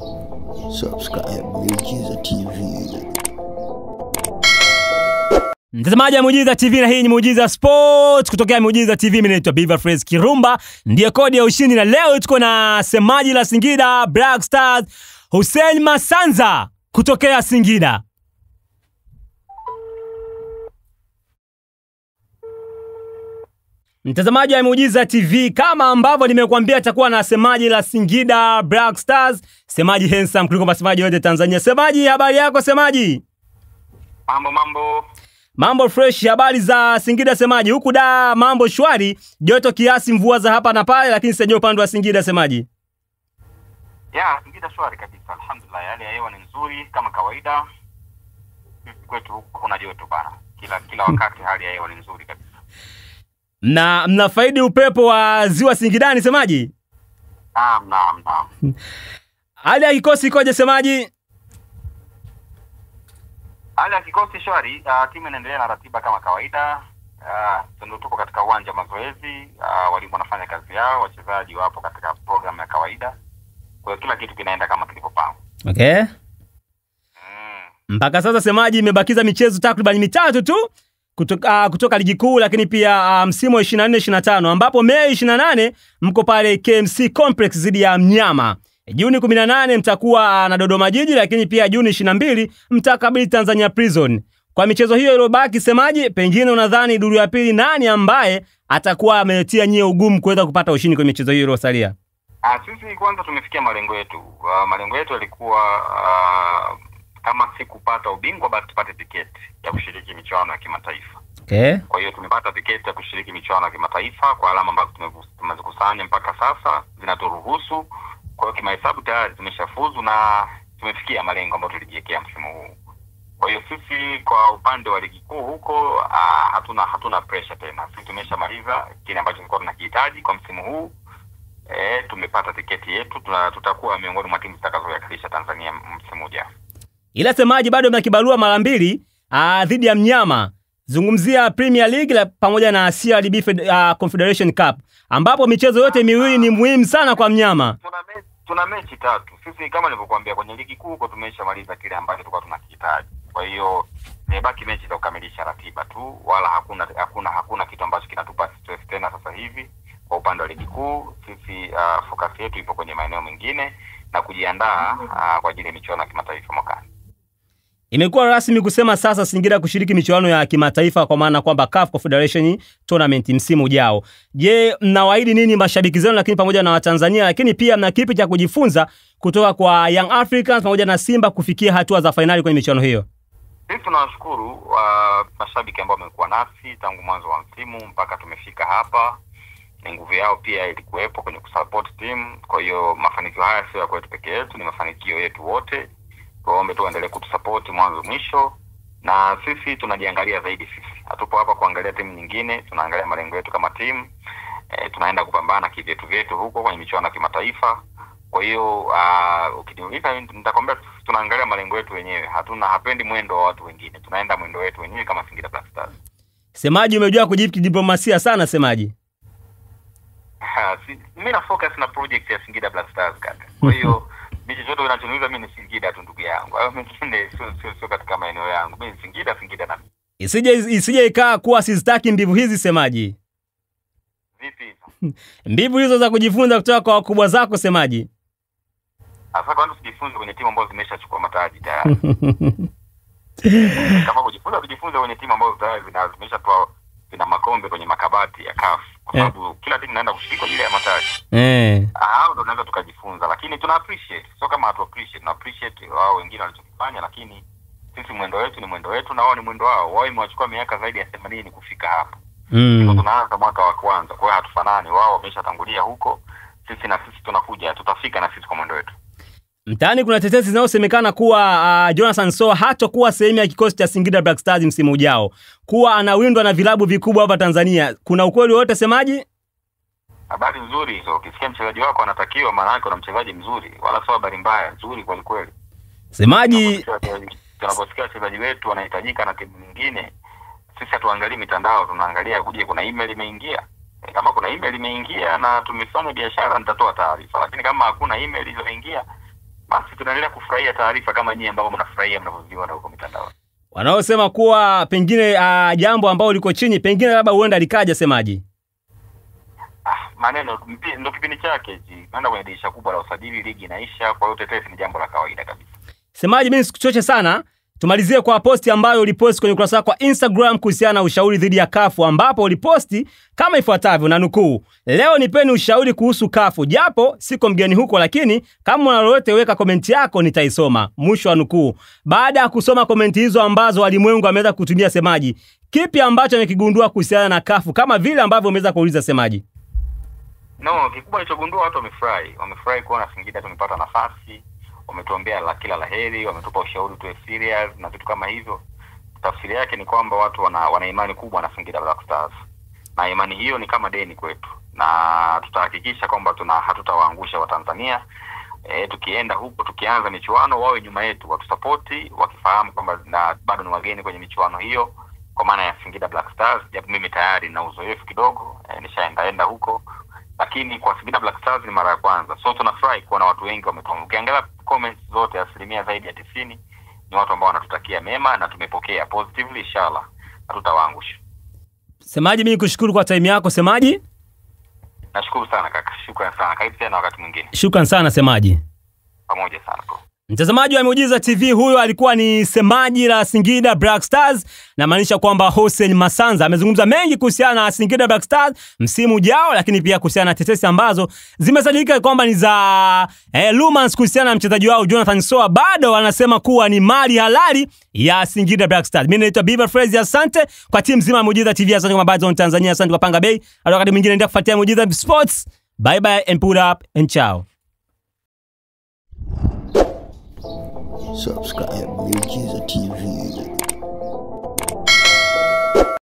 Subscribe Muujiza TV. Mtazamaji wa Muujiza TV na hii ni Muujiza Sports kutokea Muujiza TV. Mimi naitwa Biva Fresh Kirumba, ndiye kodi ya ushindi, na leo tuko na semaji la Singida Black Stars Hussein Masanza kutokea Singida. Mtazamaji wa Muujiza TV, kama ambavyo nimekuambia atakuwa na semaji la Singida Black Stars, semaji handsome kuliko masemaji wote Tanzania. Semaji, habari yako semaji? Mambo fresh. Habari za Singida semaji? Huku da mambo shwari, joto kiasi, mvua za hapa na pale, lakini sije upande wa Singida semaji. Ya, Singida shwari kabisa. Alhamdulillah, hali ya hewa ni nzuri kama kawaida. Kwetu huku kuna joto bana. Kila wakati hali ya hewa ni nzuri kabisa. Na mnafaidi upepo wa ziwa Singidani semaji? Naam. Hali ya kikosi ikoje semaji? Hali ya kikosi shwari, timu inaendelea na ratiba kama kawaida. Tuko katika uwanja mazoezi, walimu wanafanya kazi yao, wachezaji wapo katika program ya kawaida. Kwa hiyo kila kitu kinaenda kama kilivyopangwa. Okay. Mpaka sasa semaji imebakiza michezo takriban mitatu tu kutoka ligi kuu, lakini pia msimu wa 24-25 ambapo Mei 28 mko pale KMC Complex zidi ya Mnyama. Juni 18 mtakuwa na Dodoma Jiji, lakini pia Juni 22 mtakabili Tanzania Prison. Kwa michezo hiyo iliyobaki semaji, pengine unadhani duru ya pili nani ambaye atakuwa ametia nyie ugumu kuweza kupata ushindi kwa michezo hiyo iliyosalia? Sisi kwanza tumefikia malengo yetu. Malengo yetu yalikuwa kama si kupata ubingwa basi tupate tiketi ya kushiriki michuano ya kimataifa. Okay. Kwa hiyo tumepata tiketi ya kushiriki michuano ya kimataifa kwa alama ambazo tumezikusanya mpaka sasa zinaturuhusu. Kwa hiyo kimahesabu tayari tumeshafuzu na tumefikia malengo ambayo tulijiwekea msimu huu. Kwa hiyo sisi kwa upande wa ligi kuu huko hatuna pressure tena. Sisi tumeshamaliza kile ambacho tulikuwa tunakihitaji kwa msimu huu. Tumepata tiketi yetu, tutakuwa miongoni mwa timu zitakazowakilisha Tanzania msimu ujao. Ila semaji bado mna kibarua mara mbili dhidi ya Mnyama. Zungumzia Premier League pamoja na CRDB Confederation Cup, ambapo michezo yote miwili ni muhimu sana kwa Mnyama. Tuna mechi tatu. Sisi kama nilivyokuambia kwenye ligi kuu huko tumeshamaliza kile ambacho tulikuwa tunakihitaji. Kwa hiyo imebaki mechi za kukamilisha ratiba tu, wala hakuna kitu ambacho kinatupa stress tena sasa hivi. Kwa upande wa ligi kuu sisi focus yetu ipo kwenye maeneo mengine na kujiandaa kwa ajili ya michuano ya kimataifa mwakani. Imekuwa rasmi kusema sasa Singida kushiriki michuano ya kimataifa, kwa maana kwamba CAF Confederation Tournament msimu ujao. Je, mnawaahidi nini mashabiki zenu, lakini pamoja na Watanzania, lakini pia mna kipi cha kujifunza kutoka kwa Young Africans pamoja na Simba kufikia hatua za finali kwenye michuano hiyo? Sisi tunawashukuru mashabiki ambao wamekuwa nasi tangu mwanzo wa msimu mpaka tumefika hapa. Nguvu yao pia ilikuwepo kwenye kusupport team. Kwa hiyo mafanikio haya sio ya kwetu peke yetu, ni mafanikio yetu wote. Tuombe tu endelee kutusupport mwanzo mwisho, na sisi tunajiangalia zaidi. Sisi hatupo hapa kuangalia timu nyingine, tunaangalia malengo yetu kama timu. Tunaenda kupambana kivyetu huko kwenye michuano ya kimataifa. Kwa hiyo ukiniuliza nitakwambia tunaangalia malengo yetu wenyewe. Hapendi mwendo wa watu wengine, tunaenda mwendo wetu wenyewe kama Singida Black Stars. Semaji, umejua kujibu kidiplomasia sana semaji. Mimi na focus na project ya Singida Black Stars kaka. Kwa hiyo mimi chochote unachoniuliza mimi ni Singida tu ndugu yangu. Hayo mengine sio katika maeneo yangu. Mimi Singida na mimi. Isije ikaa kuwa sizitaki mbivu hizi semaji. Vipi hizo? Mbivu hizo za kujifunza kutoka kwa wakubwa zako semaji. Sasa kwani tujifunze kwenye timu ambazo zimeshachukua mataji tayari. Kama kujifunza kwenye timu ambazo tayari zimeshatoa makombe kwenye makabati ya CAF. Kwa sababu kila timu inaenda kushiriki kwa ajili ya mataji. Ndio tunaweza tukajifunza, lakini tuna appreciate. Sio kama hatu appreciate, tuna appreciate wao wengine walichokifanya, lakini sisi mwendo wetu ni mwendo wetu na wao ni mwendo wao. Wao imewachukua miaka zaidi ya 80 kufika hapa. Sisi tunaanza mwaka wa kwanza. Kwa hiyo hatufanani, wao wameshatangulia huko. Sisi tunakuja, tutafika na sisi kwa mwendo wetu. Mtaani kuna tetesi zinazosemekana kuwa Jonathan Soa hatakuwa sehemu ya kikosi cha Singida Black Stars msimu ujao, kuwa anawindwa na vilabu vikubwa hapa Tanzania. Kuna ukweli wote semaji? Habari nzuri hizo. Ukisikia mchezaji wako anatakiwa, maana yake una mchezaji mzuri, wala sio habari mbaya, nzuri kwa kweli. Semaji, tunaposikia wachezaji wetu wanahitajika na timu nyingine, sisi hatuangalii mitandao, tunaangalia kuje kuna email imeingia. Kama kuna email imeingia na tumefanya biashara nitatoa taarifa, lakini kama hakuna email iliyoingia basi tunaendelea kufurahia taarifa kama nyinyi ambao mnafurahia mnavyoziona huko mitandao. Wanaosema kuwa pengine jambo ambao liko chini pengine labda huenda likaja semaji. Maneno ndio kipindi chake naenda kwenye dirisha kubwa la usajili, ligi inaisha, kwa hiyo tetesi ni jambo la kawaida kabisa. Semaji, mimi sikuchoche sana. Tumalizie kwa posti ambayo uliposti kwenye ukurasa wako wa Instagram kuhusiana na ushauri dhidi ya CAF, ambapo uliposti kama ifuatavyo na nukuu: leo nipeni ushauri kuhusu CAF, japo siko mgeni huko, lakini kama una lolote weka komenti yako nitaisoma, mwisho wa nukuu. Baada ya kusoma komenti hizo ambazo walimwengu ameweza kutumia Semaji, kipi ambacho amekigundua kuhusiana na CAF kama vile ambavyo umeweza kuuliza Semaji? No, kikubwa nilichogundua watu wamefurahi kuona Singida tumepata nafasi, wametuombea kila laheri, wametupa ushauri tuwe serious na vitu kama hivyo. Tafsiri yake ni kwamba watu wana imani kubwa na Singida Black Stars, na imani hiyo ni kama deni kwetu, na tutahakikisha kwamba hatutawaangusha Watanzania. Tukienda huko, tukianza michuano, wawe nyuma yetu, watusapoti, wakifahamu kwamba bado ni wageni kwenye michuano hiyo, kwa maana ya Singida Black Stars. Japo mimi tayari na uzoefu kidogo, nishaenda huko, lakini kwa Singida Black Stars ni mara ya kwanza. So tunafurahi kuona watu wengi wametuomba. Ukiangalia comments zote asilimia zaidi ya 90 ni watu ambao wanatutakia mema na tumepokea positively, inshallah hatutawaangusha. Semaji, mimi kushukuru kwa time yako Semaji. Nashukuru sana kaka. Shukrani sana. Karibu tena wakati mwingine. Shukrani sana Semaji. Pamoja sana bro. Mtazamaji wa Miujiza TV, huyo alikuwa ni Semaji la Singida Black Stars, na maanisha kwamba Hussein Masanza amezungumza mengi kuhusiana na Singida Black Stars msimu ujao, lakini pia kuhusiana na tetesi ambazo zimesadikika kwamba ni za rumors kuhusiana na mchezaji wao Jonathan Soa. Bado wanasema kuwa ni mali halali ya Singida Black Stars. Mimi naitwa Biba Frazy, asante kwa timu nzima ya Miujiza TV, asante kwa mabazo wa Tanzania, asante kwa Panga Bay. Hadi wakati mwingine endelea kufuatia Miujiza Sports. Bye bye and put up and ciao. Subscribe Miujiza TV.